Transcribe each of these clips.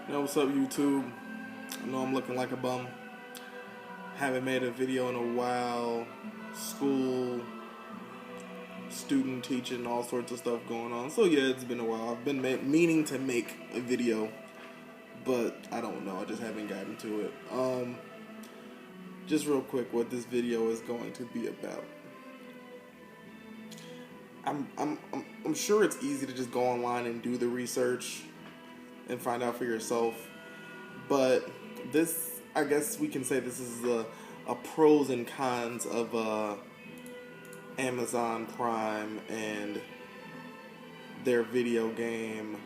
Yo, what's up, YouTube? I know I'm looking like a bum. Haven't made a video in a while. School, student teaching, all sorts of stuff going on. So yeah, it's been a while. I've been meaning to make a video, but I don't know. I just haven't gotten to it. Just real quick, what this video is going to be about. I'm sure it's easy to just go online and do the research and find out for yourself. But this, I guess we can say this is a pros and cons of Amazon Prime and their video game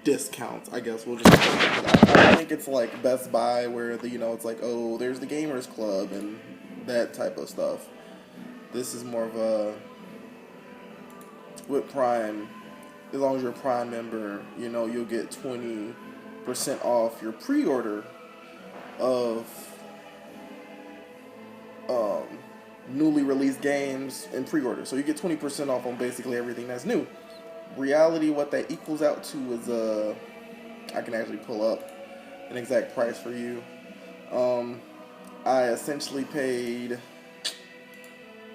discounts. I guess we'll just. I think it's like Best Buy, where it's like, oh, there's the Gamers Club and that type of stuff. This is more of a with Prime. As long as you're a Prime member, you'll get 20% off your pre-order of newly released games and pre-order. So you get 20% off on basically everything that's new. Reality, what that equals out to is I can actually pull up an exact price for you. I essentially paid,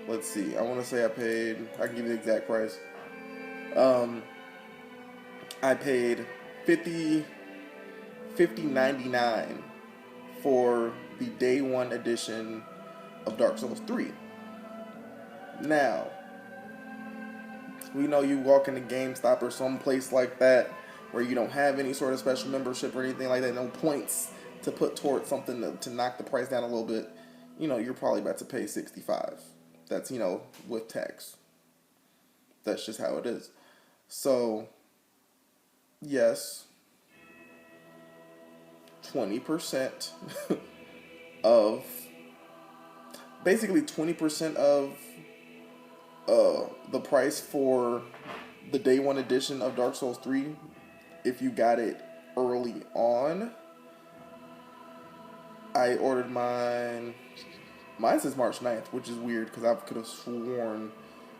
let's see, I want to say I can give you the exact price. I paid $50.99 for the day one edition of Dark Souls 3. Now, we know you walk into GameStop or some place like that where you don't have any sort of special membership or anything like that, no points to put towards something to knock the price down a little bit, you're probably about to pay $65. That's, with tax. That's just how it is. So, yes, 20% of, basically 20% of the price for the day one edition of Dark Souls 3 if you got it early on. I ordered mine says March 9th, which is weird because I could have sworn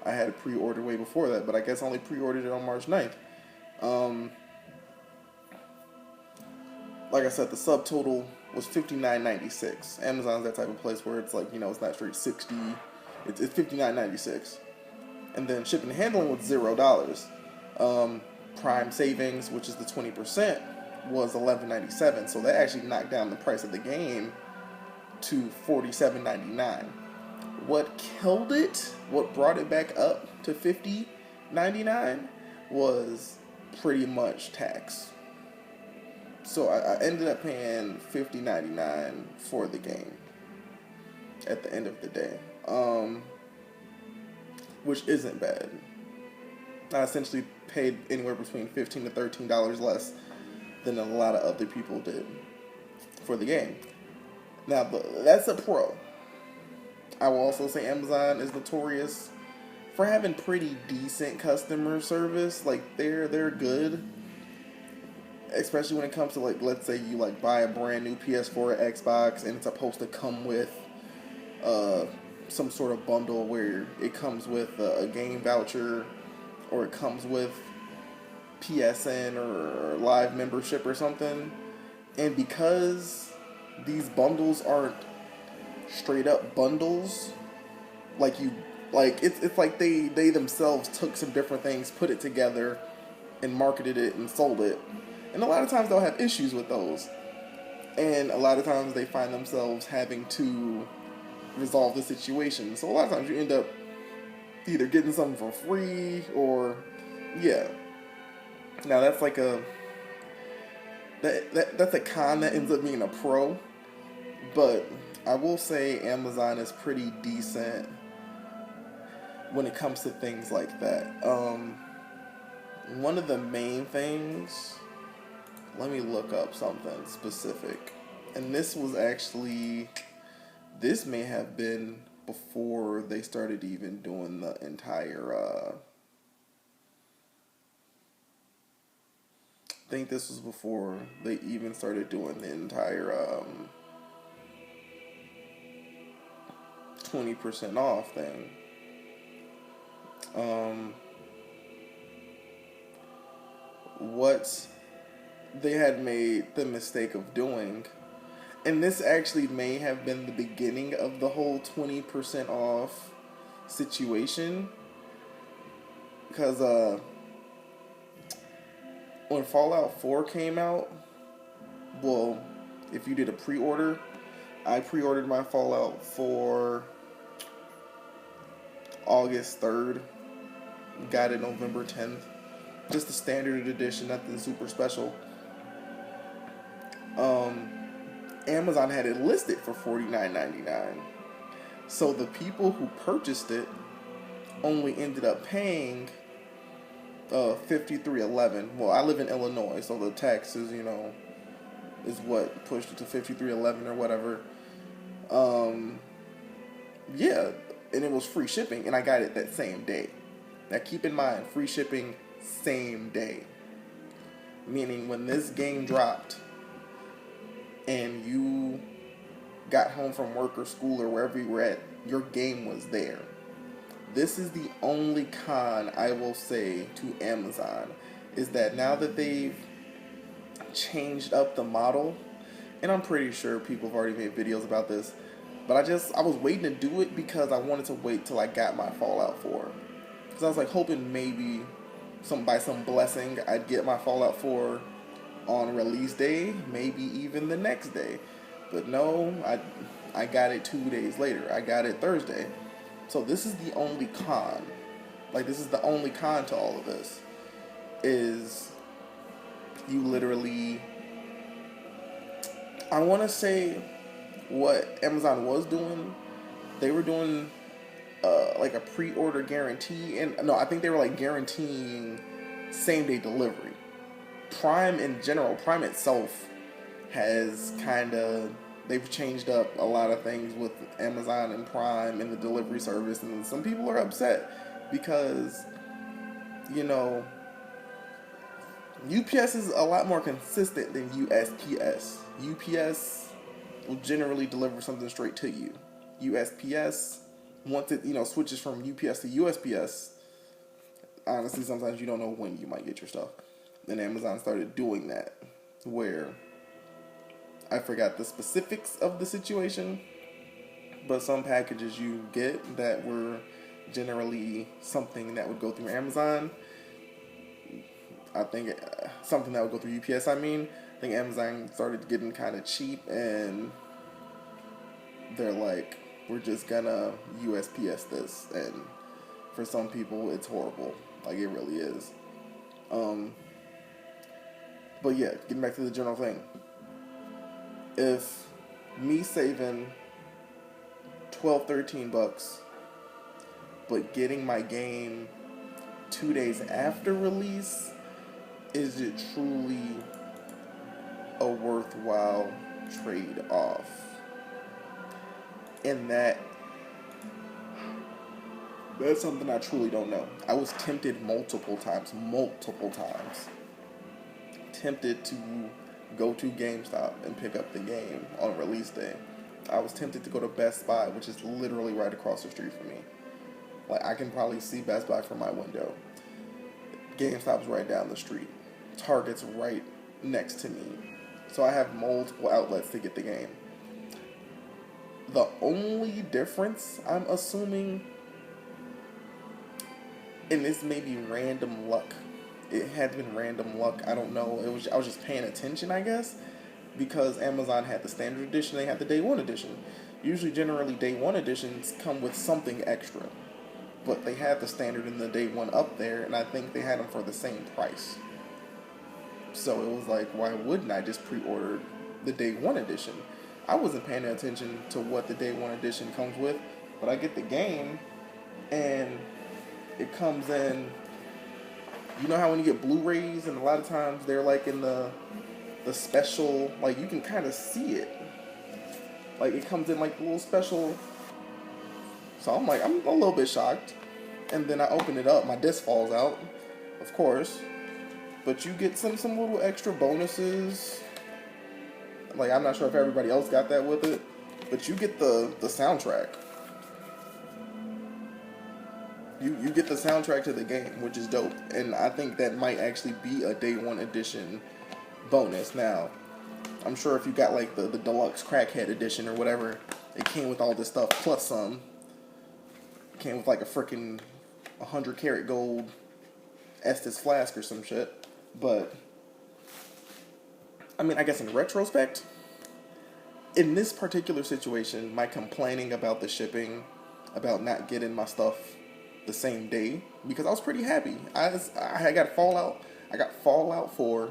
I had it pre-ordered way before that, but I guess I only pre-ordered it on March 9th. Like I said, the subtotal was $59.96. Amazon's that type of place where it's like, it's not straight 60. It's $59.96. And then shipping and handling was $0. Prime savings, which is the 20%, was $11.97. So that actually knocked down the price of the game to $47.99. What killed it, what brought it back up to $50.99 was pretty much tax. So I ended up paying $50.99 for the game at the end of the day, which isn't bad. I essentially paid anywhere between $15 to $13 less than a lot of other people did for the game. Now, that's a pro. I will also say Amazon is notorious for having pretty decent customer service. Like, they're good. Especially when it comes to, like, let's say you buy a brand new PS4 or Xbox and it's supposed to come with some sort of bundle where it comes with a game voucher or it comes with PSN or live membership or something. And because these bundles aren't straight up bundles, it's like they themselves took some different things, put it together, and marketed it and sold it. And a lot of times they'll have issues with those. And a lot of times they find themselves having to resolve the situation. So a lot of times you end up either getting something for free or, yeah. Now that's like that's a con that ends up being a pro. But I will say Amazon is pretty decent when it comes to things like that. One of the main things, let me look up something specific. And this may have been before they started even doing the entire, I think this was before they even started doing the entire, 20% off thing. What they had made the mistake of doing, and this actually may have been the beginning of the whole 20% off situation, because when Fallout 4 came out, well, if you did a pre-order, I pre-ordered my Fallout for August 3rd, got it November 10th, just the standard edition, nothing super special. Amazon had it listed for $49.99. So the people who purchased it only ended up paying $53.11. Well, I live in Illinois, so the taxes, is what pushed it to $53.11 or whatever. Yeah, and it was free shipping, and I got it that same day. Now keep in mind, free shipping same day. Meaning when this game dropped and you got home from work or school or wherever you were at, your game was there. This is the only con I will say to Amazon, is that now that they've changed up the model, and I'm pretty sure people have already made videos about this, but I was waiting to do it because I wanted to wait till I got my Fallout 4. Because I was like hoping maybe by some blessing I'd get my Fallout 4 on release day, maybe even the next day. But no, I got it 2 days later. I got it Thursday. So this is the only con. This is the only con to all of this. Is you literally, I want to say what Amazon was doing, they were doing a pre-order guarantee, and no, I think they were guaranteeing same-day delivery. Prime in general, Prime itself has they've changed up a lot of things with Amazon and Prime and the delivery service, and some people are upset because, UPS is a lot more consistent than USPS. UPS will generally deliver something straight to you. USPS, once it, switches from UPS to USPS, honestly, sometimes you don't know when you might get your stuff. And Amazon started doing that, where I forgot the specifics of the situation, but some packages you get that were generally something that would go through Amazon, I think something that would go through UPS, I think Amazon started getting kind of cheap, and they're like, we're just gonna USPS this, and for some people it's horrible, it really is. But yeah, getting back to the general thing, if me saving $12-13 but getting my game 2 days after release, is it truly a worthwhile trade-off? And that's something I truly don't know. I was tempted multiple times, tempted to go to GameStop and pick up the game on release day. I was tempted to go to Best Buy, which is literally right across the street from me. I can probably see Best Buy from my window. GameStop's right down the street. Target's right next to me. So I have multiple outlets to get the game. The only difference, I'm assuming, and this may be random luck. It had been random luck. I don't know. I was just paying attention, I guess, because Amazon had the standard edition. They had the day one edition. Usually, generally, day one editions come with something extra, but they had the standard and the day one up there, and I think they had them for the same price. So it was like, why wouldn't I just pre-order the day one edition? I wasn't paying attention to what the day one edition comes with, but I get the game, and it comes in. You know how when you get Blu-rays, and a lot of times they're in the special, you can kind of see it. It comes in the little special. So I'm a little bit shocked. And then I open it up, my disc falls out, of course. But you get some little extra bonuses. I'm not sure if everybody else got that with it, but you get the soundtrack. You get the soundtrack to the game, which is dope. And I think that might actually be a day one edition bonus. Now, I'm sure if you got like the deluxe crackhead edition or whatever, it came with all this stuff plus some. It came with like a freaking 100 karat gold Estes flask or some shit. But I mean, I guess in retrospect, in this particular situation, my complaining about the shipping, about not getting my stuff the same day, because I was pretty happy. I got Fallout. I got Fallout 4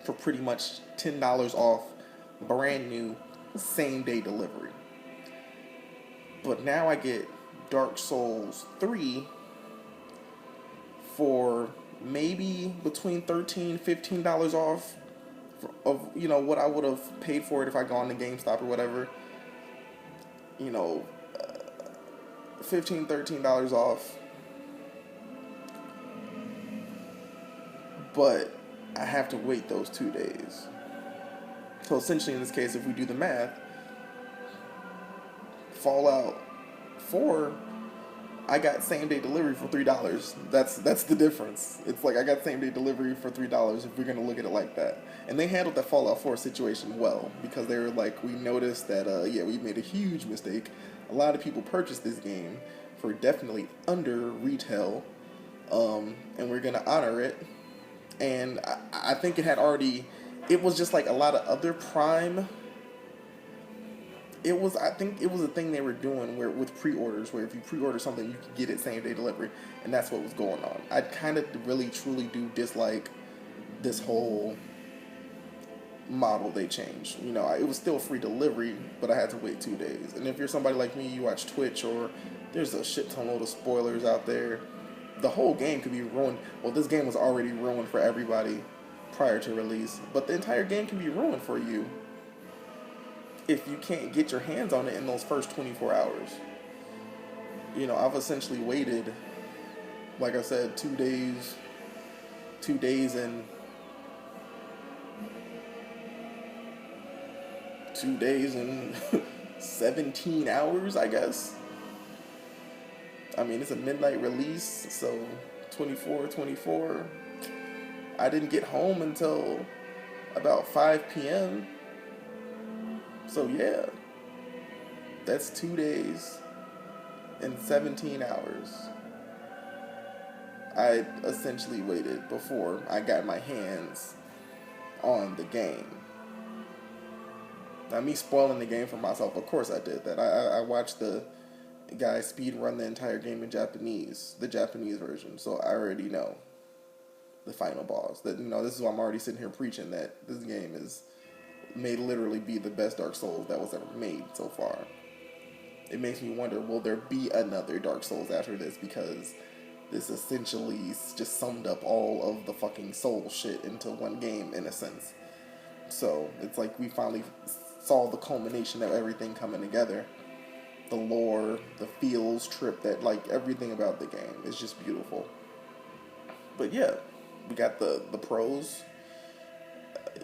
for pretty much $10 off, brand new, same day delivery. But now I get Dark Souls 3 for maybe between $13-15 off of, you know, what I would have paid for it if I gone to GameStop or whatever. You know, $15-13 off. But I have to wait those 2 days. So essentially in this case, if we do the math, Fallout 4, I got same day delivery for $3. That's the difference. It's like I got same day delivery for $3 if we're gonna look at it like that. And they handled that Fallout 4 situation well, because they were like, we noticed that we made a huge mistake. A lot of people purchased this game for definitely under retail, and we're gonna honor it. And I think it was just like a lot of other Prime. I think it was a thing they were doing where with pre-orders, where if you pre-order something, you could get it same day delivery, and that's what was going on. I kind of really truly do dislike this whole model they changed. You know, it was still free delivery, but I had to wait 2 days. And if you're somebody like me, you watch Twitch, or there's a shit ton load of spoilers out there. The whole game could be ruined. Well, this game was already ruined for everybody prior to release, but the entire game can be ruined for you if you can't get your hands on it in those first 24 hours. You know, I've essentially waited, like I said, 2 days and 2 days and 17 hours, I guess. I mean, it's a midnight release, so 24. I didn't get home until about 5 p.m. So yeah, that's 2 days and 17 hours. I essentially waited before I got my hands on the game. Now, me spoiling the game for myself, of course I did that. I watched the guy speed run the entire game in Japanese, the Japanese version, so I already know the final boss. That, you know, this is why I'm already sitting here preaching that this game may literally be the best Dark Souls that was ever made so far. It makes me wonder, will there be another Dark Souls after this? Because this essentially just summed up all of the fucking soul shit into one game, in a sense. So it's like we finally saw the culmination of everything coming together. The lore, the feels trip, that, like, everything about the game is just beautiful. But yeah, we got the pros.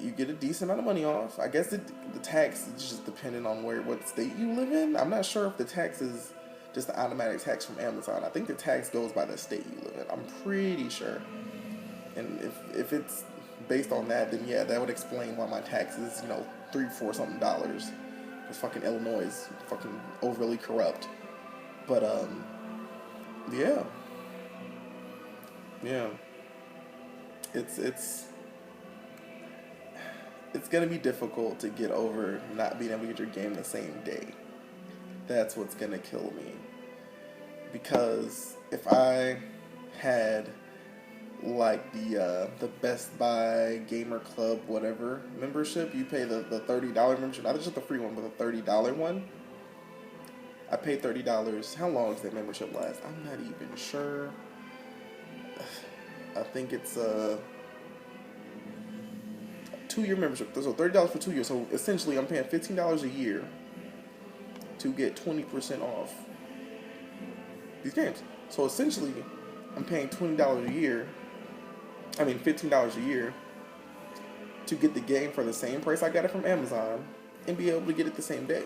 You get a decent amount of money off. I guess the tax is just depending on what state you live in. I'm not sure if the tax is just the automatic tax from Amazon. I think the tax goes by the state you live in. I'm pretty sure. And if it's based on that, then yeah, that would explain why my tax is, you know, $3-4 something. Because fucking Illinois is fucking overly corrupt. But yeah. It's gonna be difficult to get over not being able to get your game the same day. That's what's gonna kill me. Because if I had like the Best Buy Gamer Club whatever membership, you pay the $30 membership, not just the free one, but the $30 one. I paid $30. How long does that membership last? I'm not even sure. I think it's a 2-year membership. So $30 for 2 years. So essentially, I'm paying $15 a year to get 20% off these games. So essentially, I'm paying $20 a year. I mean, $15 a year to get the game for the same price I got it from Amazon and be able to get it the same day.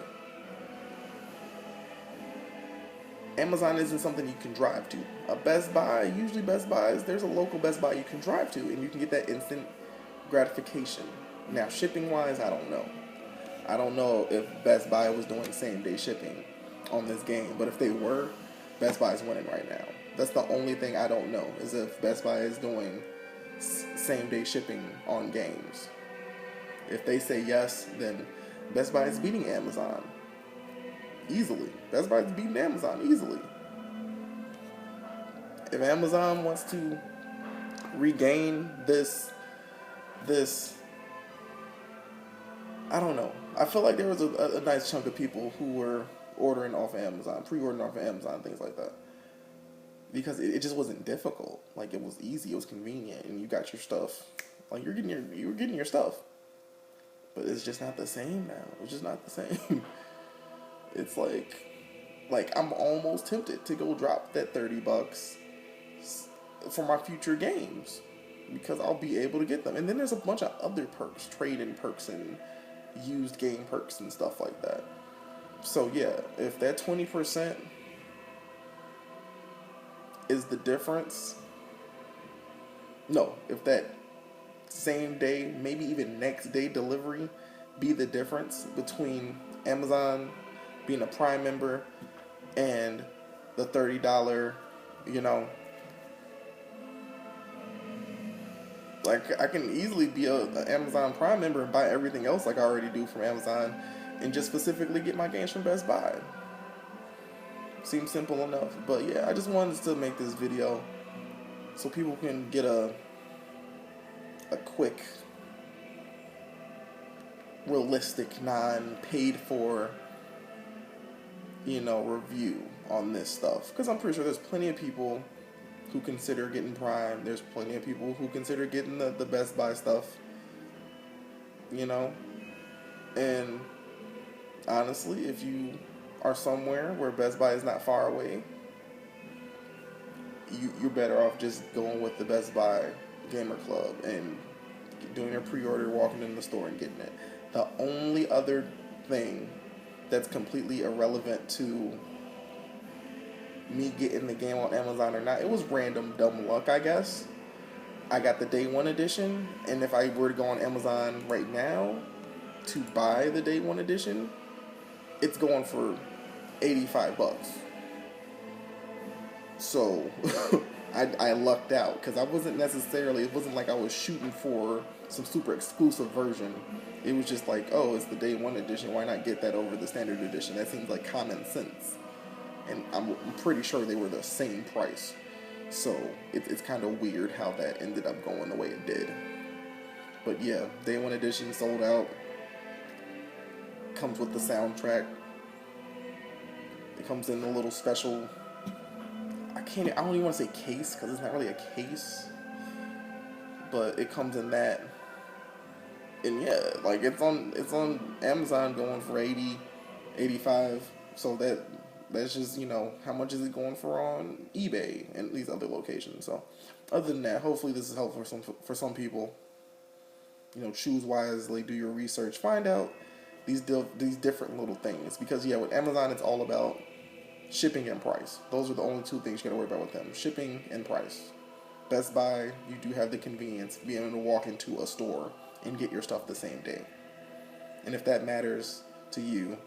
Amazon isn't something you can drive to. A Best Buy, usually Best Buys, there's a local Best Buy you can drive to, and you can get that instant gratification. Now, shipping wise, I don't know. I don't know if Best Buy was doing same day shipping on this game, but if they were, Best Buy is winning right now. That's the only thing I don't know, is if Best Buy is doing same day shipping on games. If they say yes, then Best Buy is beating Amazon easily. Best Buy is beating Amazon easily. If Amazon wants to regain this, I don't know. I feel like there was a nice chunk of people who were ordering off of Amazon, pre-ordering off of Amazon, things like that. Because it just wasn't difficult. Like, it was easy, it was convenient, and you got your stuff. Like, you were getting your stuff. But it's just not the same now. It's just not the same. It's like I'm almost tempted to go drop that $30 for my future games, because I'll be able to get them. And then there's a bunch of other perks, trade-in perks and used game perks and stuff like that. So yeah, if that 20% is the difference, no, if that same day, maybe even next day delivery be the difference between Amazon being a Prime member and the $30, like, I can easily be an Amazon Prime member and buy everything else like I already do from Amazon and just specifically get my games from Best Buy. Seems simple enough. But yeah, I just wanted to make this video so people can get a quick, realistic, non-paid for, review on this stuff. Because I'm pretty sure there's plenty of people who consider getting Prime. There's plenty of people who consider getting the Best Buy stuff. And honestly, if you are somewhere where Best Buy is not far away, you're better off just going with the Best Buy Gamer Club and doing your pre-order, walking in the store and getting it. The only other thing that's completely irrelevant to me getting the game on Amazon or not, it was random dumb luck, I guess. I got the day one edition, and if I were to go on Amazon right now to buy the day one edition, it's going for $85. So I lucked out, because it wasn't like I was shooting for some super exclusive version. It was just like, oh, it's the day one edition, why not get that over the standard edition? That seems like common sense. And I'm pretty sure they were the same price. So it's kind of weird how that ended up going the way it did. But yeah, day one edition sold out. Comes with the soundtrack. It comes in a little special, I don't even want to say case, because it's not really a case. But it comes in that. And yeah, like, it's on Amazon going for $80, $85. So that's just, how much is it going for on eBay and these other locations. So other than that, hopefully this is helpful for some people. Choose wisely, do your research, find out these different little things. Because yeah, with Amazon, it's all about shipping and price. Those are the only two things you gotta worry about with them: shipping and price. Best Buy, you do have the convenience of being able to walk into a store and get your stuff the same day. And if that matters to you,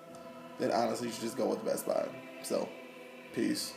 then honestly, you should just go with Best Buy. So, peace.